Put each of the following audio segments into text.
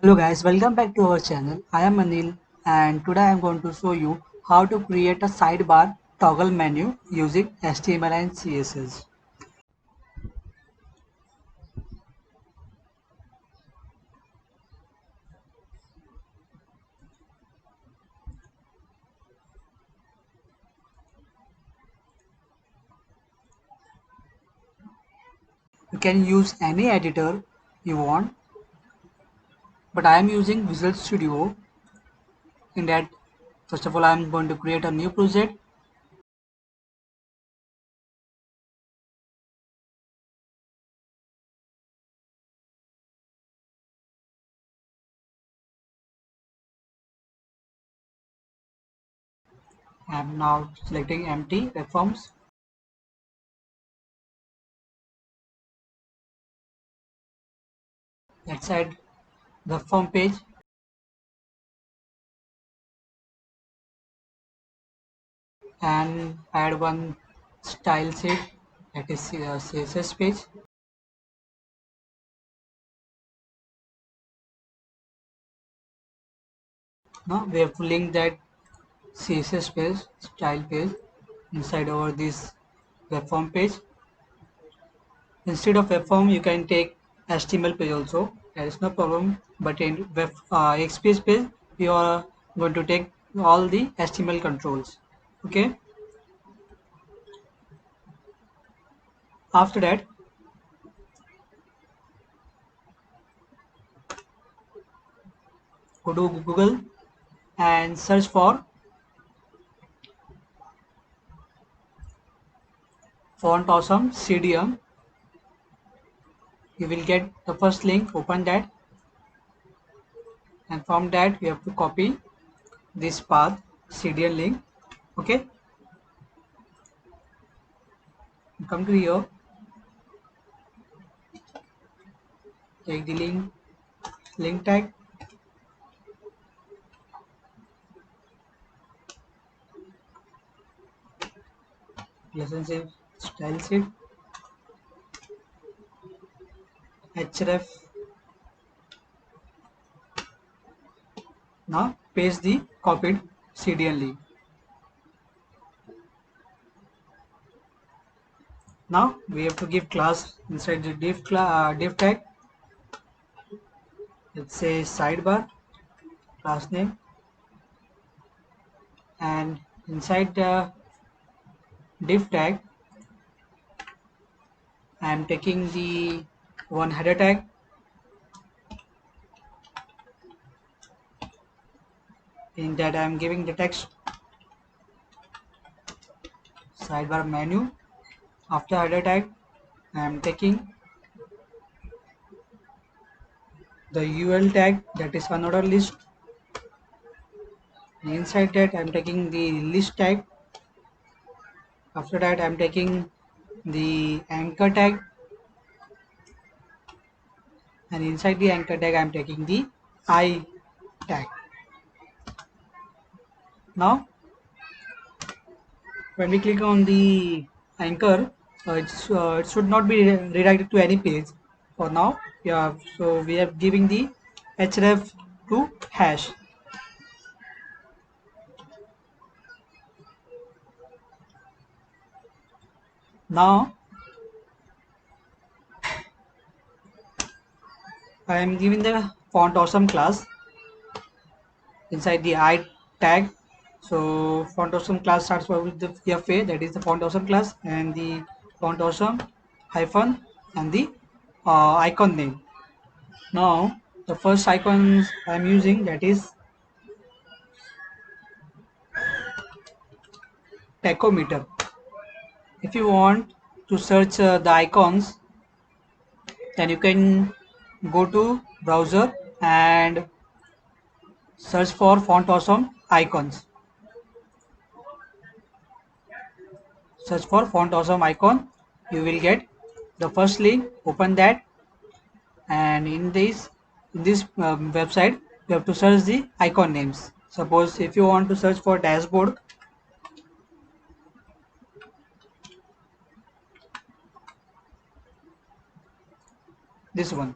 Hello guys, welcome back to our channel. I am Anil and today I am going to show you how to create a sidebar toggle menu using HTML and CSS. You can use any editor you want, but I am using Visual Studio. In that, first of all, I am going to create a new project. I am now selecting empty web forms. Let's add the form page and add one style sheet, that is CSS page. Now we have to link that CSS page, style page inside over this web form page. Instead of web form, you can take HTML page also. There is no problem. But in web XPS page, you are going to take all the HTML controls. Okay. After that, go to Google and search for Font Awesome CDM. You will get the first link. Open that, and from that you have to copy this path CDN link. Okay. Come to here. Take the link tag. Relationship style sheet, href. Now paste the copied CDN link. Now we have to give class inside the div tag. Let's say sidebar class name, and inside the div tag I am taking the one header tag. In that I am giving the text sidebar menu. After header tag I am taking the UL tag, that is unordered list. Inside that I am taking the list tag. After that I am taking the anchor tag, and inside the anchor tag I am taking the I tag. Now when we click on the anchor, it should not be redirected to any page for now. Yeah, so we are giving the href to hash. Now I am giving the font awesome class inside the I tag. So font awesome class starts with the FA, that is the font awesome class, and the font awesome hyphen and the icon name. Now the first icon I am using, that is tachometer. If you want to search the icons, then you can go to browser and search for font awesome icons. Search for font awesome icon. You will get the first link. Open that, and in this website you have to search the icon names. Suppose if you want to search for dashboard, this one,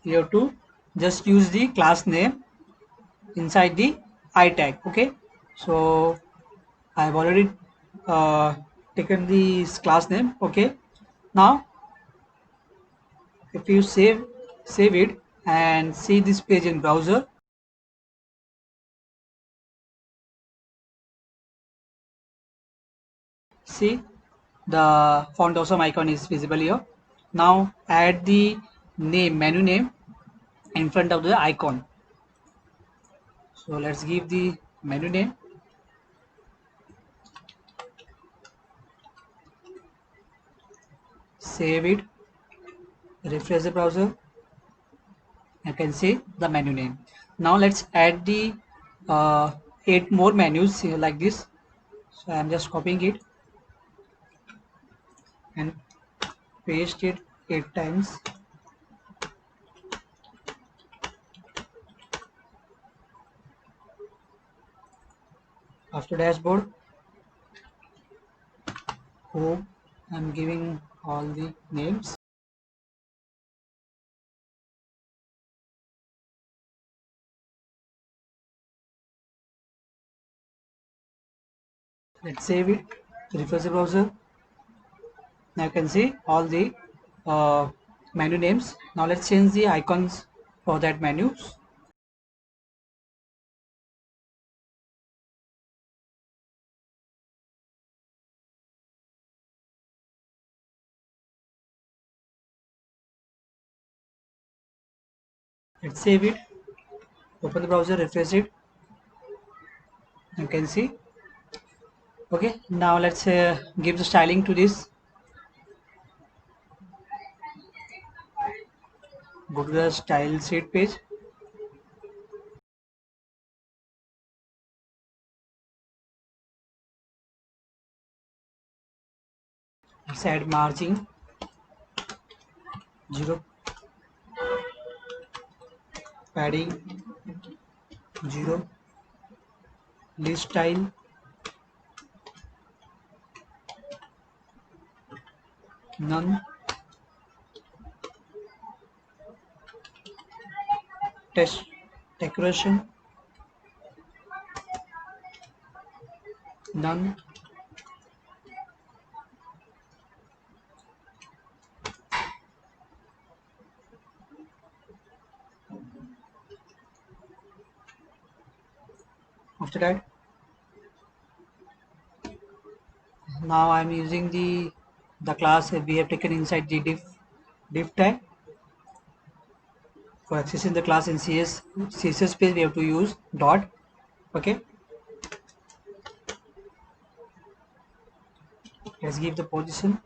you have to just use the class name inside the I tag. Okay, so I've already uh, taken this class name. Okay, now if you save it and see this page in browser, see the font awesome icon is visible here. Now add the menu name in front of the icon. So let's give the menu name, save it, refresh the browser. You can see the menu name. Now let's add the 8 more menus here like this. So I'm just copying it and paste it 8 times. After dashboard, home, I'm giving all the names. Let's save it, refresh the browser. Now you can see all the uh, menu names. Now let's change the icons for that menus. Let's save it, open the browser, refresh it. You can see. Okay, now let's give the styling to this. Go to the style sheet page. Let's add margin 0, padding 0, list style none, text decoration none. After that, now I'm using the class we have taken inside the div tag. For accessing the class in CSS page, we have to use dot. Okay, let's give the position.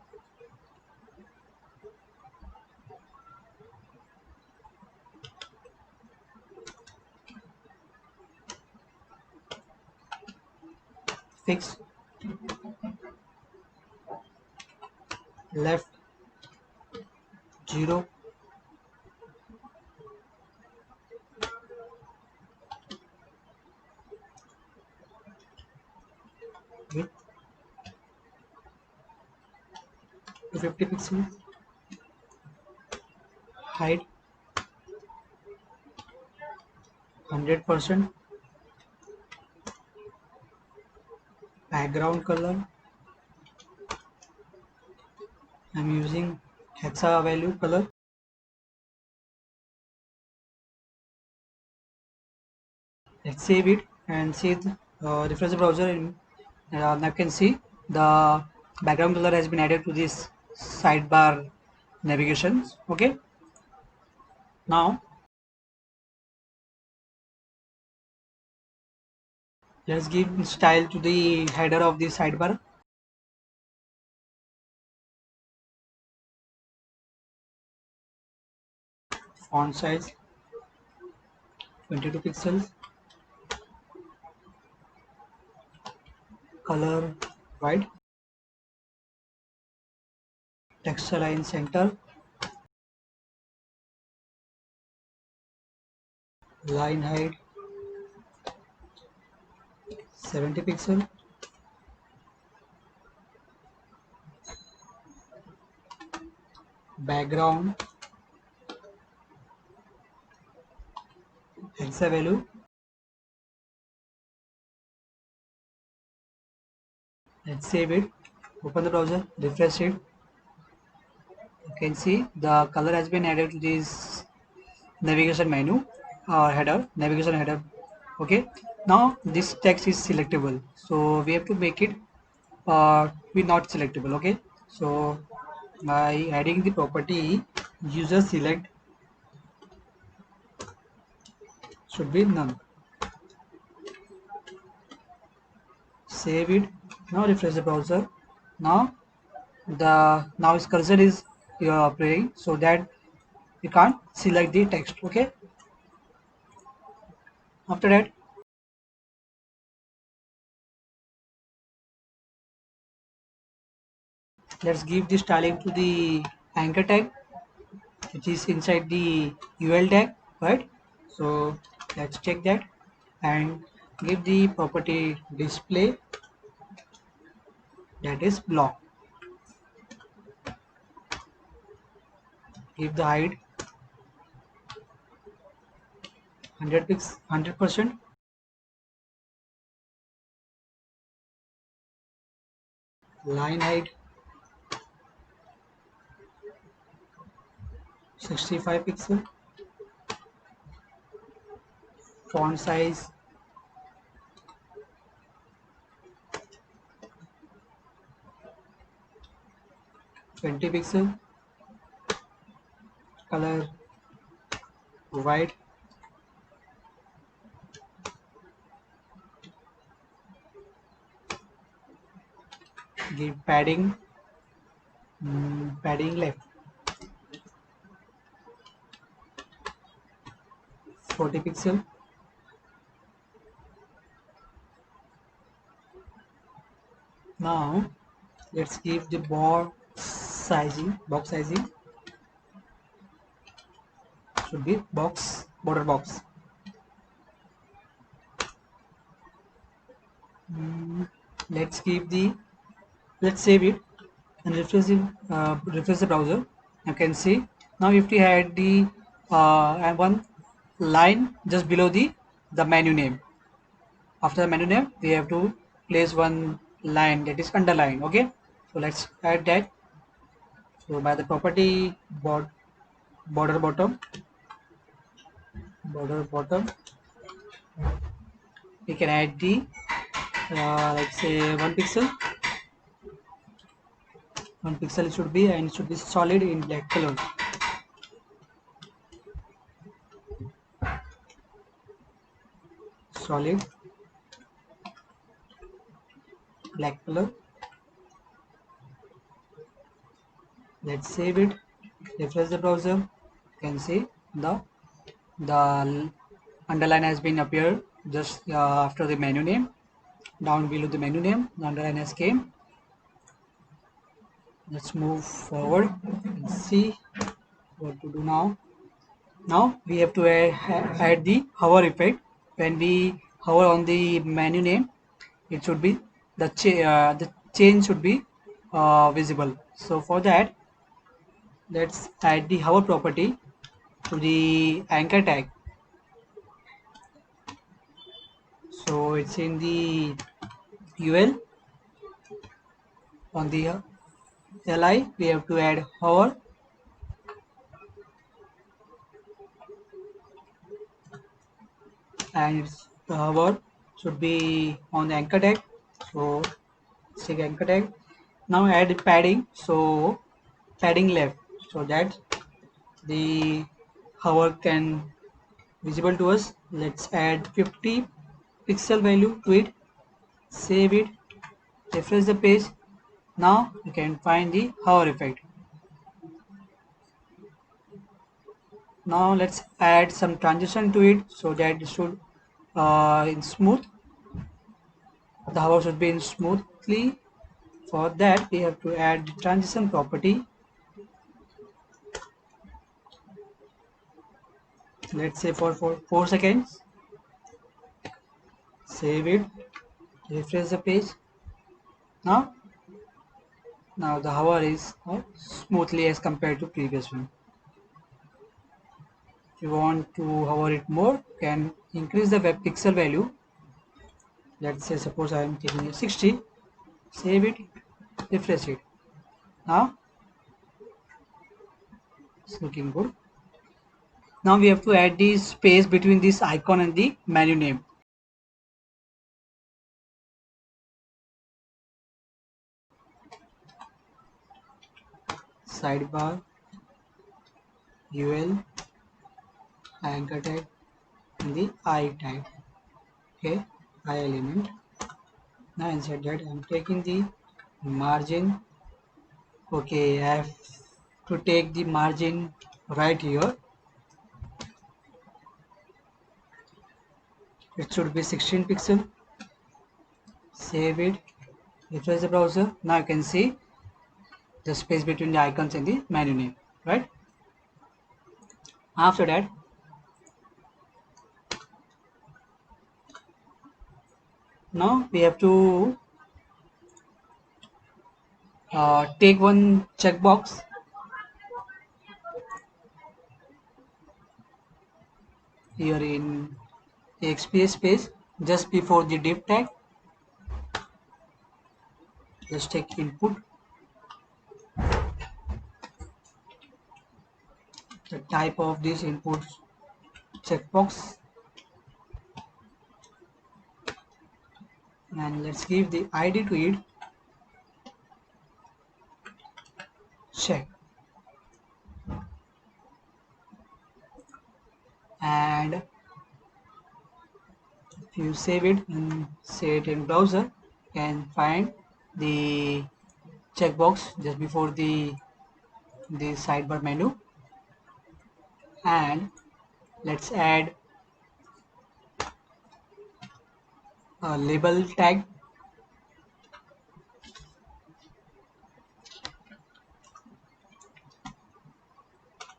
Fix left 0, width 250 pixels, height 100%, background color I'm using hexa value color. Let's save it and see refresh the browser and now you can see the background color has been added to this sidebar navigations. Okay, now let's give style to the header of the sidebar. Font size 22 pixels, color white, text align center, line height 70 pixel, background hexa value. Let's save it. Open the browser, refresh it. You can see the color has been added to this navigation menu or header, navigation header. Okay. Now this text is selectable, so we have to make it be not selectable. Okay. So by adding the property user select should be none. Save it. Now refresh the browser. Now now its cursor is playing so that you can't select the text. Okay. After that, let's give the styling to the anchor tag, which is inside the UL tag, right? So let's check that and give the property display, that is block. Give the height 100%, line height 65 pixel, font size 20 pixel, color white, give padding, padding left 40 pixel. Now let's give the box sizing should be border box. Mm, let's give the let's save it and refresh the browser. You can see now if we had the and one line just below the menu name. After the menu name, we have to place one line that is underlined. Okay, so let's add that. So by the property border bottom, we can add the let's say 1 pixel. 1 pixel it should be, and it should be solid in black color. Solid black color. Let's save it. Refresh the browser. You can see the underline has been appeared just after the menu name. Down below the menu name, the underline has came. Let's move forward and see what to do now. Now we have to add the hover effect. When we hover on the menu name, it should be the change should be visible. So for that, let's add the hover property to the anchor tag. So it's in the UL. On the LI, we have to add hover, and the hover should be on the anchor tag. So stick anchor tag. Now add padding. So padding left, so that the hover can visible to us. Let's add 50 pixel value to it. Save it. Refresh the page. Now you can find the hover effect. Now let's add some transition to it so that it should in smooth. The hover should be in smoothly. For that we have to add the transition property. Let's say for 4 seconds. Save it. Refresh the page. Now the hover is smoothly as compared to previous one. you want to hover it more, you can increase the web pixel value. Let's say suppose I am taking it 60. Save it, refresh it. Now it's looking good. Now we have to add the space between this icon and the menu name. Sidebar UL anchor tag and the I tag. Okay, I element. Now inside that I'm taking the margin. Okay, I have to take the margin right here. It should be 16 pixel. Save it, refresh the browser. Now you can see the space between the icons and the menu name, right? After that, now we have to take one checkbox here in the XPS page just before the div tag. Just take input, the type of this input checkbox, and let's give the ID to it, check, and if you save it and say it in browser, you can find the checkbox just before the sidebar menu. And let's add a label tag.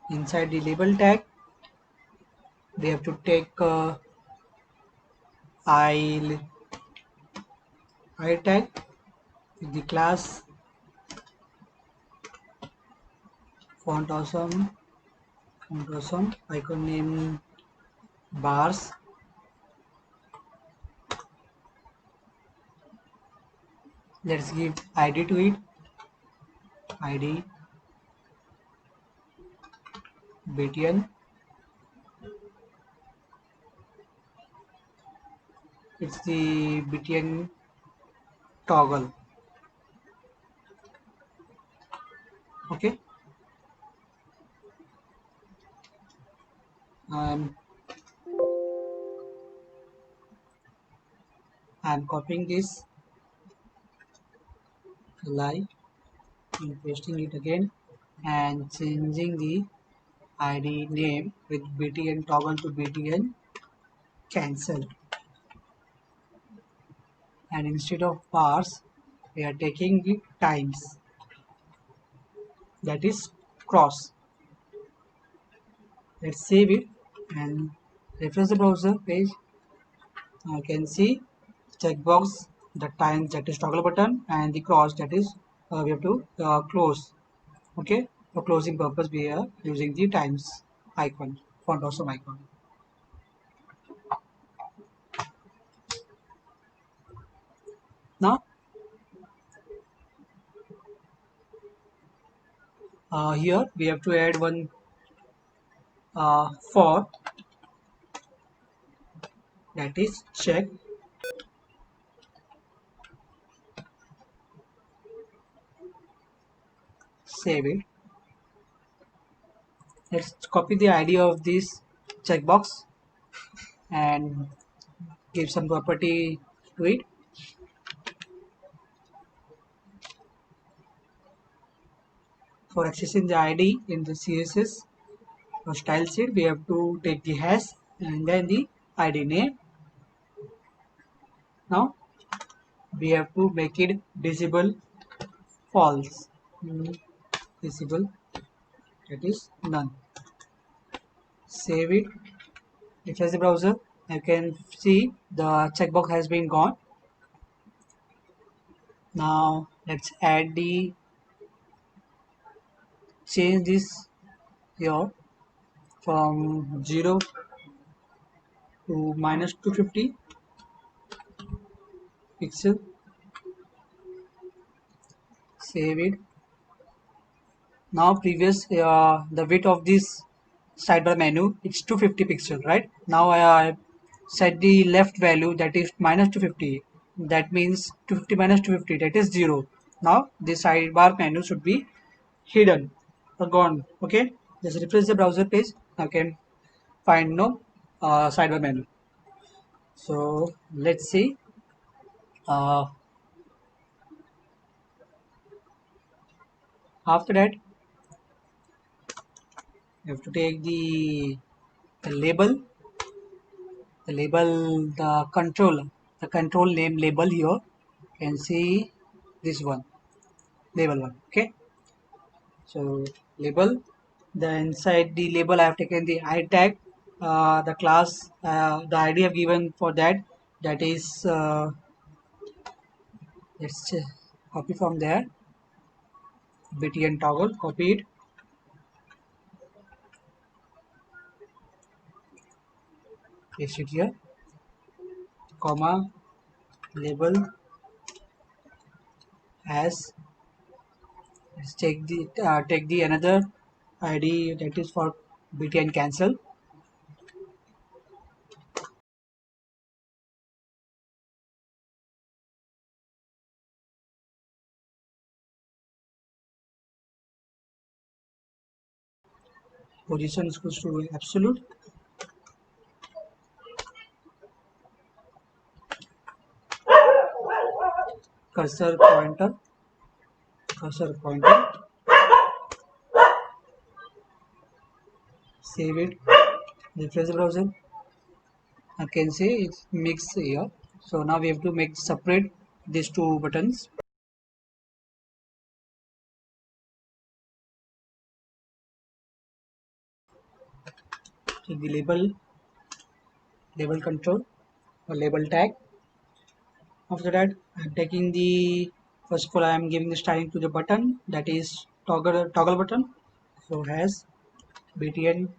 Inside the label tag we have to take I tag with the class font awesome, icon name bars. Let's give ID to it, ID btn. It's the btn toggle. Okay, um, I'm copying this line and pasting it again and changing the ID name with btn toggle to btn cancel, and instead of bars we are taking the times, that is cross. Let's save it and refresh the browser page. Now you can see checkbox, the times, that is toggle button, and the cross, that is we have to close. Okay, for closing purpose we are using the times icon, font awesome icon. Now here we have to add one for, that is check, save it. Let's copy the ID of this checkbox and give some property to it. For accessing the ID in the CSS or style sheet, we have to take the hash and then the ID name. Now we have to make it visible false. Visible, that is none. Save it, refresh the browser. You can see the checkbox has been gone. Now let's add the change this here from 0 to minus 250 pixel. Save it. Now previous the width of this sidebar menu, it's 250 pixel, right? Now I set the left value, that is minus 250. That means 250 minus 250, that is 0. Now this sidebar menu should be hidden or gone. Okay, just refresh the browser page. I can find no sidebar menu. So let's see. After that, you have to take the label, the control name label here. You can see this one, label one. Okay, so label. Then inside the label, I have taken the I tag, the class, the ID I've given for that. That is, let's copy from there. BTN toggle, copy it, paste it here, comma, label as. Let's take the another ID, that is for BTN cancel. Position is equals to absolute. Cursor pointer, cursor pointer. Save it. Refresh the browser. I can see it's mixed here. So now we have to make separate these two buttons. Take the label control or label tag. After that, I'm taking the first of all, I am giving the styling to the button, that is toggle button. So has BTN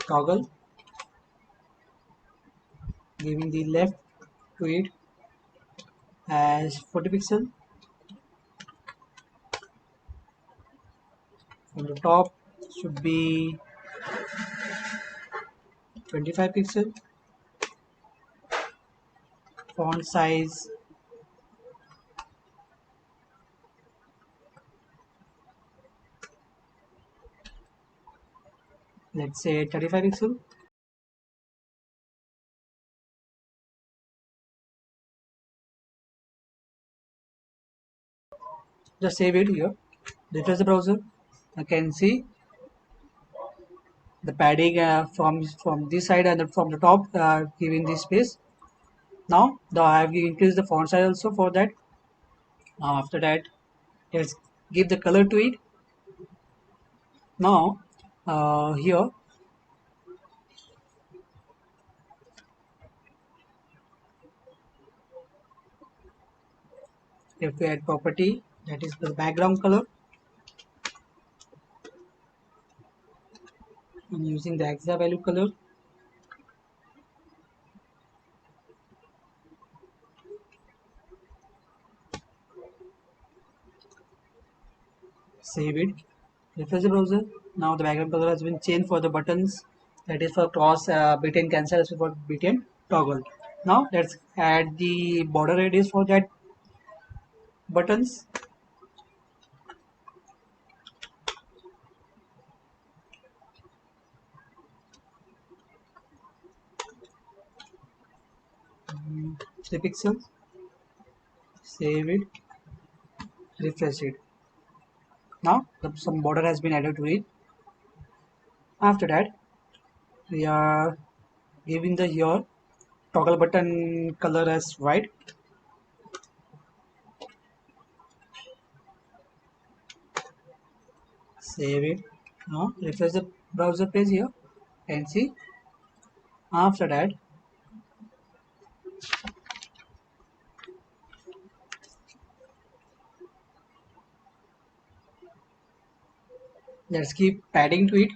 toggle, giving the left to it as 40 pixel. From the top should be 25 pixel. Font size, let's say 35 pixel. Just save it here. Refresh the browser. I can see the padding from this side and from the top, giving this space. Now I have increased the font size also for that. After that, let's give the color to it. Now here you have to add property, that is the background color. I'm using the exa value color. Save it. Refresh the browser. Now the background color has been changed for the buttons, that is for cross, btn cancel, as well for btn toggle. Now let's add the border radius for that buttons. Mm, 3 pixels. Save it. Refresh it. Now some border has been added to it. After that, we are giving the here toggle button color as white. Save it. Now refresh the browser page here and see. After that, let's keep padding to it.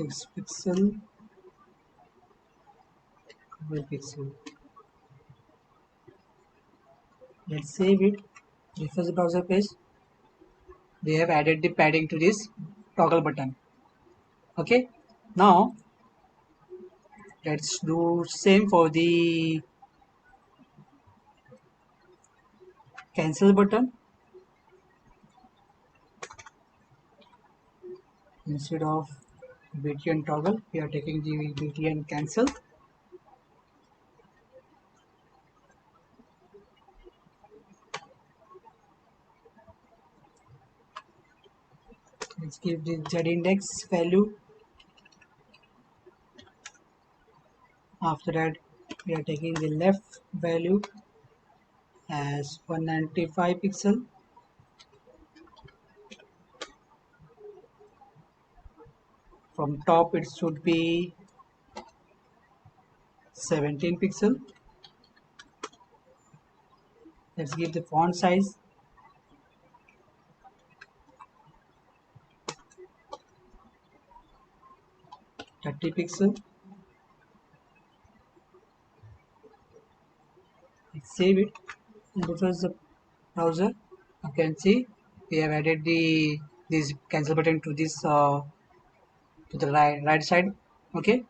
6 pixel, 12 pixel. Let's save it. Refresh the browser page. We have added the padding to this toggle button. Okay. Now let's do same for the cancel button. Instead of BTN toggle, we are taking the BTN cancel. Let's give the Z index value. After that, we are taking the left value as 195 pixel. From top, it should be 17 pixel. Let's give the font size 30 pixel. Let's save it and refresh the browser. You can see we have added the this cancel button to this to the right side. Okay.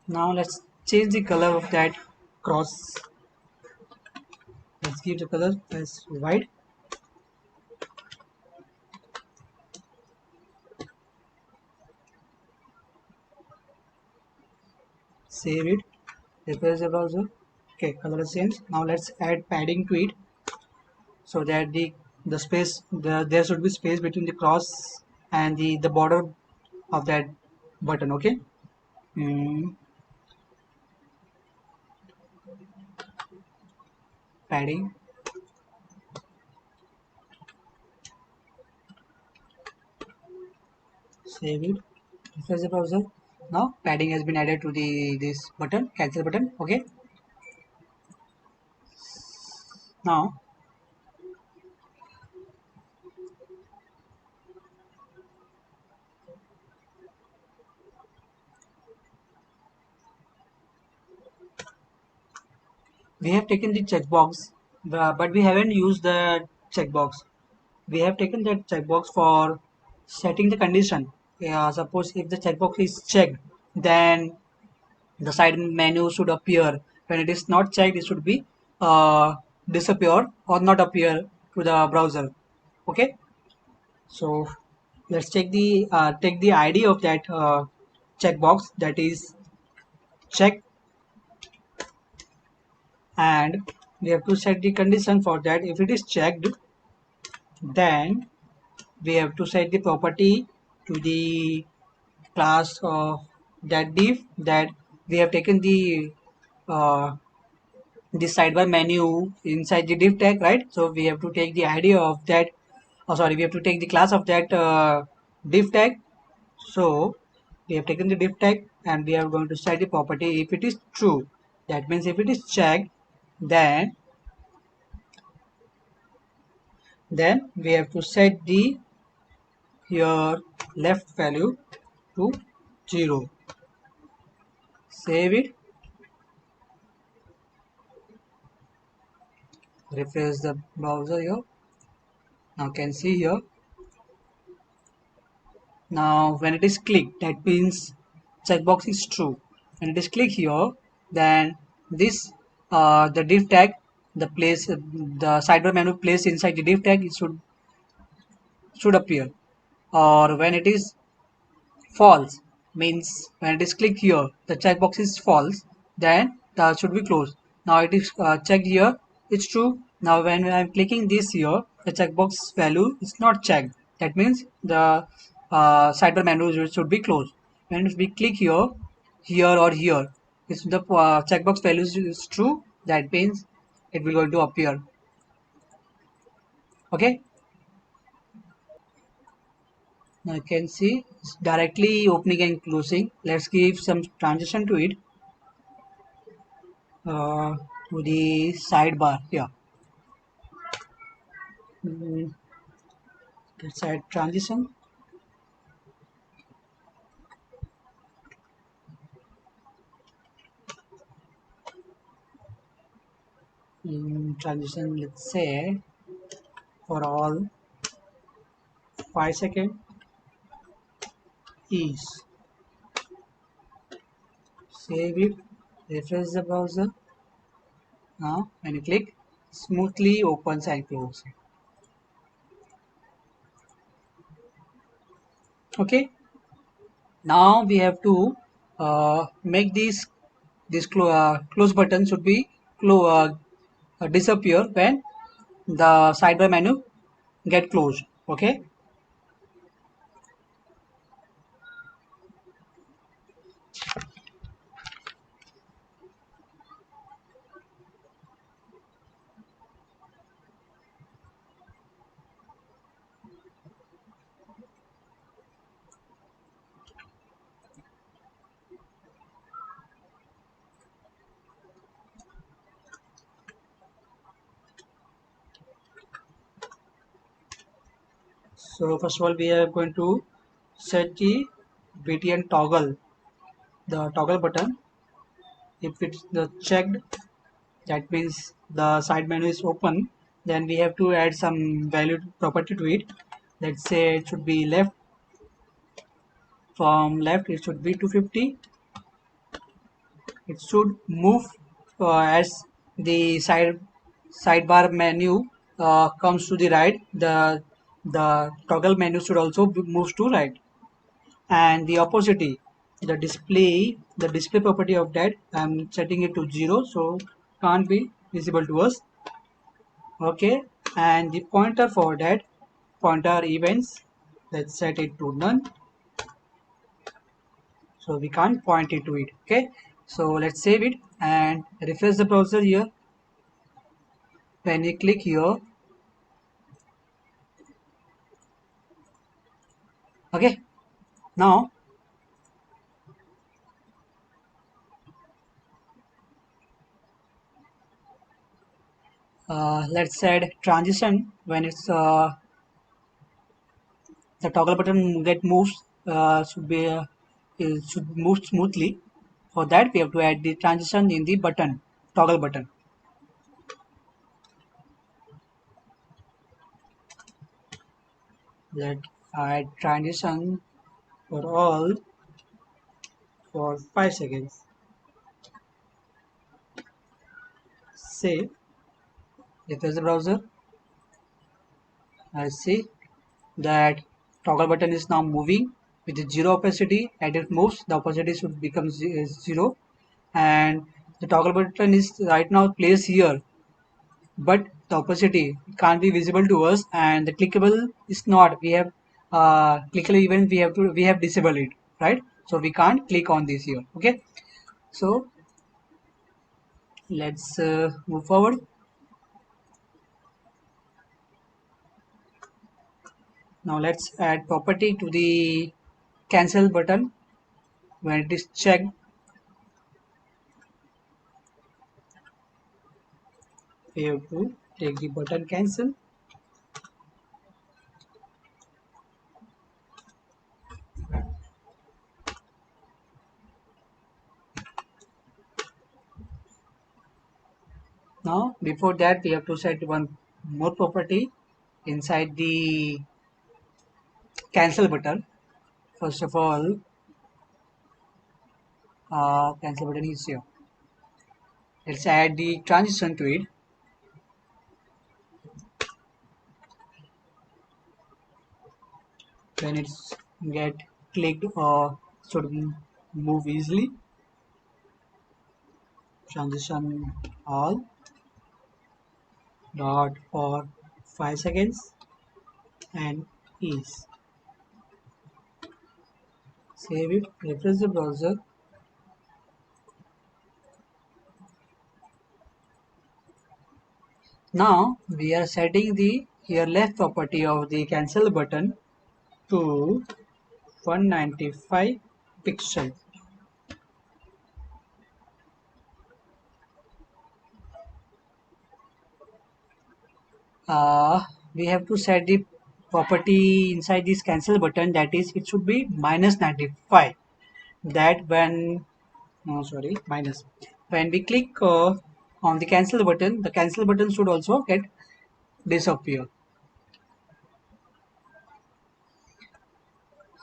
Now let's change the color of that cross. Let's give the color as white. Save it. Refresh the browser. Okay, color is changed. Now let's add padding to it so that the space there should be space between the cross and the border of that button. Okay. Mm, padding. Save it. Refresh the browser. Now padding has been added to the this button, cancel button. Okay. Now we have taken the checkbox, but we haven't used the checkbox. We have taken that checkbox for setting the condition. Suppose if the checkbox is checked, then the side menu should appear. When it is not checked, it should be disappear or not appear to the browser. Okay. So let's take the ID of that checkbox, that is check, and we have to set the condition for that. If it is checked, then we have to set the property to the class of that div, that we have taken uh, the sidebar menu inside the div tag, right? So we have to take the ID of that, sorry, we have to take the class of that div tag. So we have taken the div tag and we are going to set the property if it is true. That means if it is checked, then we have to set the here left value to 0. Save it. Refresh the browser here. Now you can see here. Now when it is clicked, that means checkbox is true. When it is clicked here, then this the div tag, the sidebar menu place inside the div tag, it should appear. Or when it is false, means when it is clicked here, the checkbox is false, then that should be closed. Now it is checked here, it's true. Now when I am clicking this here, the checkbox value is not checked. That means the sidebar menu should be closed. When we click here, or here, if the checkbox value is true, that means it will going to appear. Okay. Now you can see it's directly opening and closing. Let's give some transition to it. uh, to the sidebar here. Mm, let's add transition. in transition, let's say for all 5 seconds is save it, refresh the browser. Now when you click, smoothly opens and closes. Okay, now we have to make this close button should be disappear when the sidebar menu get closed. Okay, so first of all we are going to set the btn toggle, the toggle button. If it's the checked, that means the side menu is open, then we have to add some value property to it. Let's say it should be left, from left it should be 250. It should move as the sidebar menu comes to the right, the toggle menu should also move to right. And the opacity, the display property of that, I'm setting it to 0, so can't be visible to us. Okay, and the pointer for that, pointer events, let's set it to none, so we can't point it to it. Okay, so let's save it and refresh the browser here. When you click here, okay, now let's add transition. When it's the toggle button get moves, it should move smoothly. For that we have to add the transition in the button, toggle button. Let add transition for all for 5 seconds. Save. Refresh the browser. I see that toggle button is now moving with the zero opacity. As it moves, the opacity should become zero, and the toggle button is right now placed here, but the opacity can't be visible to us, and the clickable is not. We have clickable event, we have disabled it, right? So we can't click on this here. Okay, so let's move forward. Now let's add property to the cancel button. When it is checked, we have to take the button cancel. Now before that we have to set one more property inside the cancel button. First of all, cancel button is here. Let's add the transition to it. When it's get clicked or should move easily, transition all dot for 5 seconds and ease. Save it, refresh the browser. Now we are setting the here left property of the cancel button to 195 pixel. We have to set the property inside this cancel button, that is it should be minus 95. That when, no sorry, minus, when we click on the cancel button, the cancel button should also get disappear.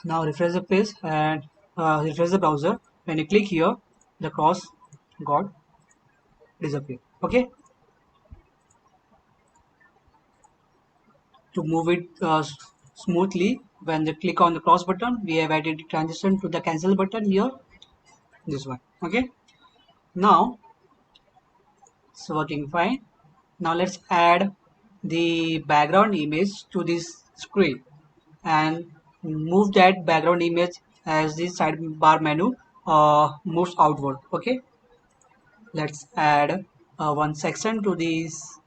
Now refresh the page and refresh the browser. When you click here, the cross got disappear. Okay. To move it smoothly, when you click on the cross button, we have added the transition to the cancel button here. This one. Okay. Now it's working fine. Now let's add the background image to this screen and move that background image as the sidebar menu moves outward. Okay, let's add one section to this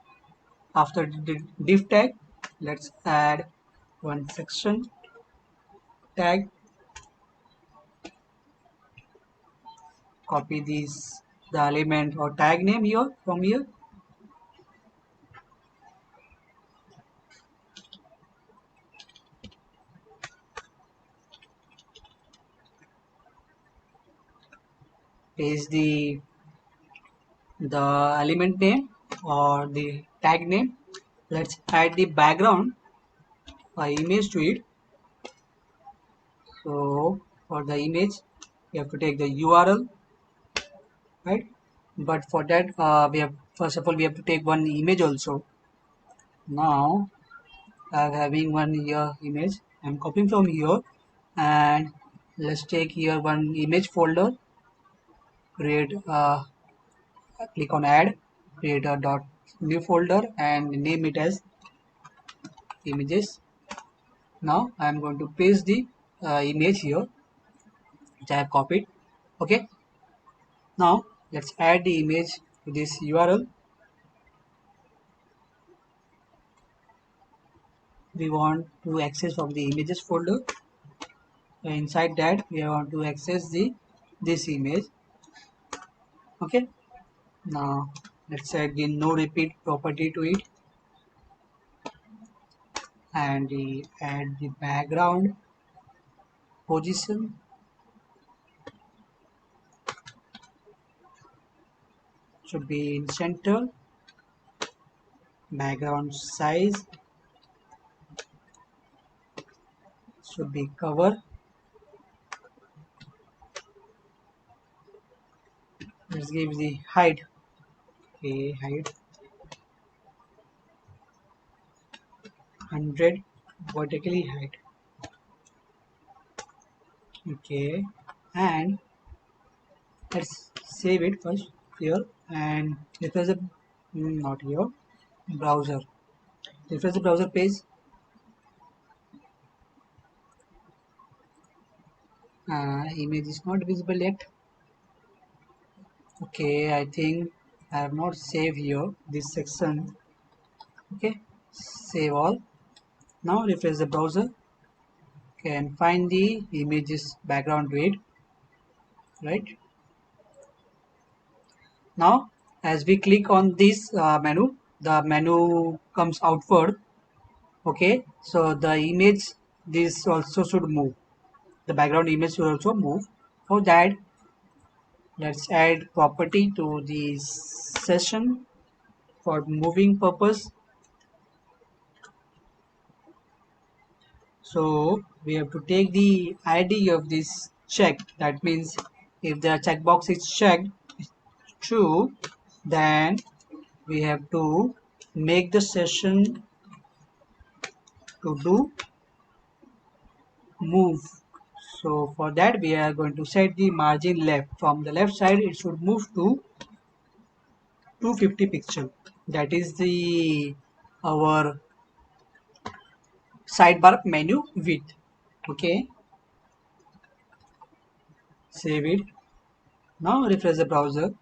after the div tag. Let's add one section tag, copy this the element or tag name here from here, paste the element name or the tag name. Let's add the background image to it. So for the image, you have to take the URL, right? But for that, we have first of all we have to take one image also. Now I'm having one here image. I'm copying from here, and let's take here one image folder. Create, click on add, create a dot new folder, and name it as images. Now I'm going to paste the image here, which I have copied. Okay. Now let's add the image to this URL. We want to access from the images folder. So inside that we want to access the this image. Okay. Now let's add the no repeat property to it, and add the background position should be in center. Background size should be cover. Let's give the height. Okay, height 100 vertically height. Okay, and let's save it first here and refresh the not here browser. Refresh the browser page. Image is not visible yet. Okay, I think I have not saved here this section. Okay, save all. Now refresh the browser. Okay, and find the images background weight. Right now, as we click on this menu, the menu comes outward. Okay, so the image this also should move. The background image should also move. For that, let's add property to the session for moving purpose. So we have to take the ID of this check. That means if the checkbox is checked true, then we have to make the session to do move. So for that we are going to set the margin left. From the left side it should move to 250 pixel. That is the our sidebar menu width. Okay, save it. Now refresh the browser.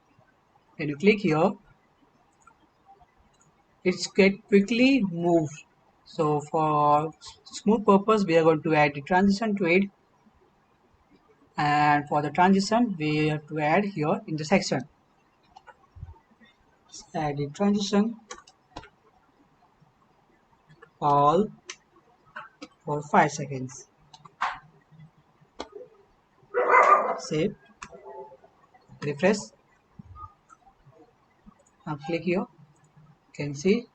When you click here, it's get quickly moved. So for smooth purpose, we are going to add the transition to it, and for the transition, we have to add here in the section. Add the transition all for 5 seconds. Save, refresh. Now click here. You can see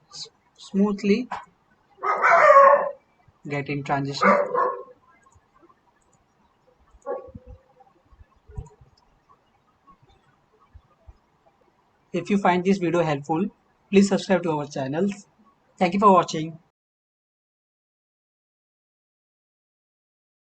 smoothly get in transition. If you find this video helpful, please subscribe to our channel. Thank you for watching.